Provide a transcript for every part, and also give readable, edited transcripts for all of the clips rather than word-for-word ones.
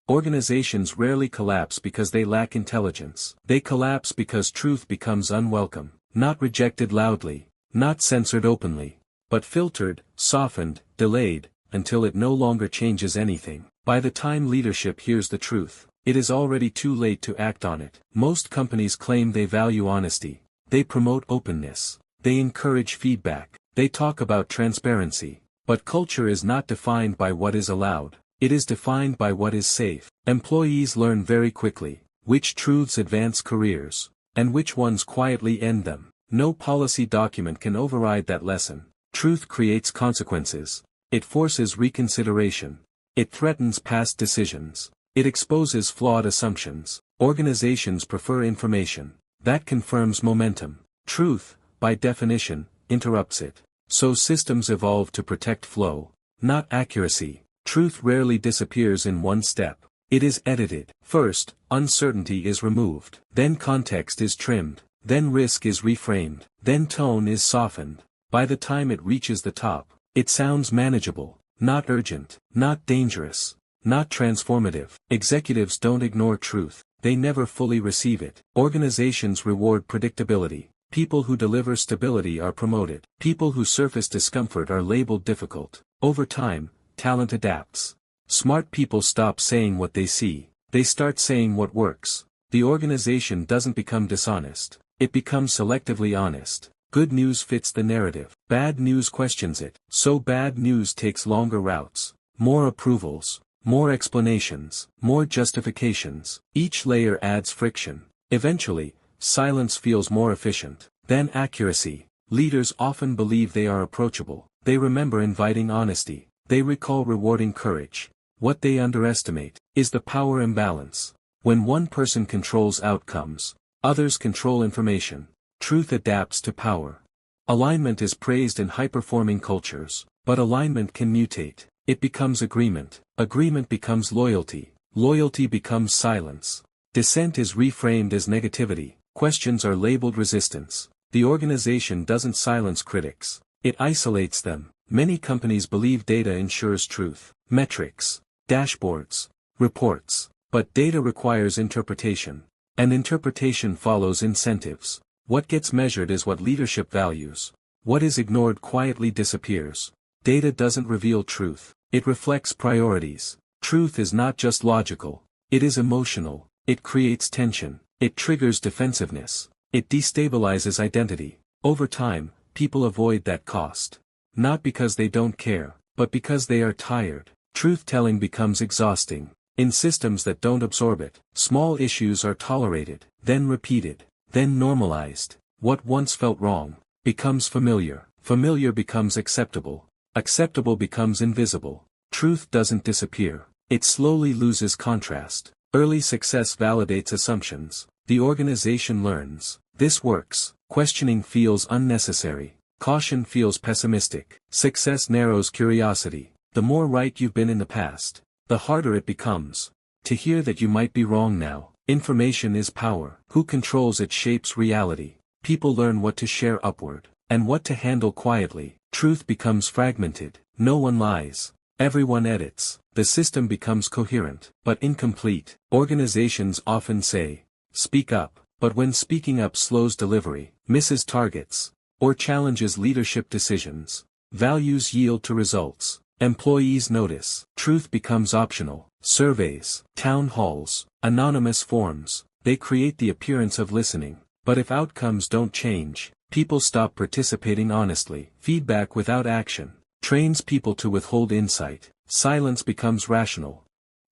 Organizations rarely collapse because they lack intelligence. They collapse because truth becomes unwelcome, not rejected loudly, not censored openly, but filtered, softened, delayed, until it no longer changes anything. By the time leadership hears the truth, it is already too late to act on it. Most companies claim they value honesty. They promote openness. They encourage feedback. They talk about transparency. But culture is not defined by what is allowed. It is defined by what is safe. Employees learn very quickly which truths advance careers, and which ones quietly end them. No policy document can override that lesson. Truth creates consequences. It forces reconsideration. It threatens past decisions. It exposes flawed assumptions. Organizations prefer information. That confirms momentum. Truth, by definition, interrupts it. So systems evolve to protect flow, not accuracy. Truth rarely disappears in one step. It is edited. First, uncertainty is removed. Then context is trimmed. Then risk is reframed. Then tone is softened. By the time it reaches the top, it sounds manageable, not urgent, not dangerous, not transformative. Executives don't ignore truth. They never fully receive it. Organizations reward predictability. People who deliver stability are promoted. People who surface discomfort are labeled difficult. Over time, talent adapts. Smart people stop saying what they see. They start saying what works. The organization doesn't become dishonest. It becomes selectively honest. Good news fits the narrative. Bad news questions it. So bad news takes longer routes, more approvals, more explanations, more justifications. Each layer adds friction. Eventually, silence feels more efficient than accuracy. Leaders often believe they are approachable. They remember inviting honesty. They recall rewarding courage. What they underestimate is the power imbalance. When one person controls outcomes, others control information. Truth adapts to power. Alignment is praised in high-performing cultures, but alignment can mutate. It becomes agreement. Agreement becomes loyalty. Loyalty becomes silence. Dissent is reframed as negativity. Questions are labeled resistance. The organization doesn't silence critics. It isolates them. Many companies believe data ensures truth. Metrics, dashboards, reports. But data requires interpretation. And interpretation follows incentives. What gets measured is what leadership values. What is ignored quietly disappears. Data doesn't reveal truth. It reflects priorities. Truth is not just logical. It is emotional. It creates tension. It triggers defensiveness. It destabilizes identity. Over time, people avoid that cost. Not because they don't care, but because they are tired. Truth-telling becomes exhausting. In systems that don't absorb it, small issues are tolerated, then repeated, then normalized. What once felt wrong becomes familiar. Familiar becomes acceptable. Acceptable becomes invisible. Truth doesn't disappear. It slowly loses contrast. Early success validates assumptions. The organization learns. This works. Questioning feels unnecessary. Caution feels pessimistic. Success narrows curiosity. The more right you've been in the past, the harder it becomes to hear that you might be wrong now. Information is power. Who controls it shapes reality. People learn what to share upward, and what to handle quietly. Truth becomes fragmented. No one lies. Everyone edits. The system becomes coherent, but incomplete. Organizations often say, speak up, but when speaking up slows delivery, misses targets, or challenges leadership decisions, values yield to results. Employees notice. Truth becomes optional. Surveys, town halls, anonymous forms, they create the appearance of listening. But if outcomes don't change, people stop participating honestly. Feedback without action trains people to withhold insight. Silence becomes rational.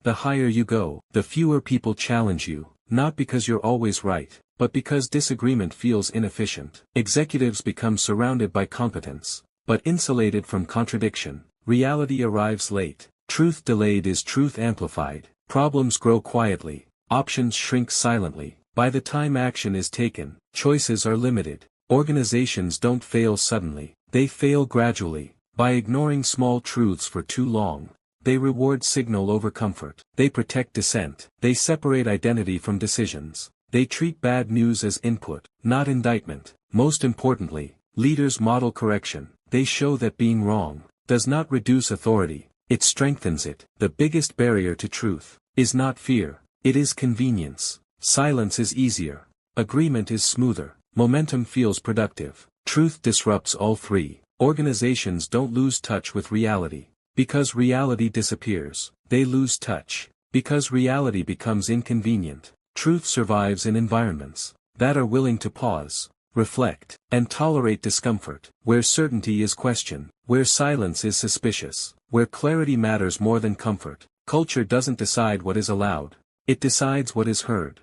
The higher you go, the fewer people challenge you, not because you're always right, but because disagreement feels inefficient. Executives become surrounded by competence, but insulated from contradiction. Reality arrives late. Truth delayed is truth amplified. Problems grow quietly. Options shrink silently. By the time action is taken, choices are limited. Organizations don't fail suddenly. They fail gradually. By ignoring small truths for too long, they reward signal over comfort. They protect dissent. They separate identity from decisions. They treat bad news as input, not indictment. Most importantly, leaders model correction. They show that being wrong does not reduce authority, it strengthens it. The biggest barrier to truth is not fear, it is convenience. Silence is easier. Agreement is smoother. Momentum feels productive. Truth disrupts all three. Organizations don't lose touch with reality. Because reality disappears, they lose touch. Because reality becomes inconvenient. Truth survives in environments that are willing to pause, reflect, and tolerate discomfort. Where certainty is questioned. Where silence is suspicious. Where clarity matters more than comfort. Culture doesn't decide what is allowed. It decides what is heard.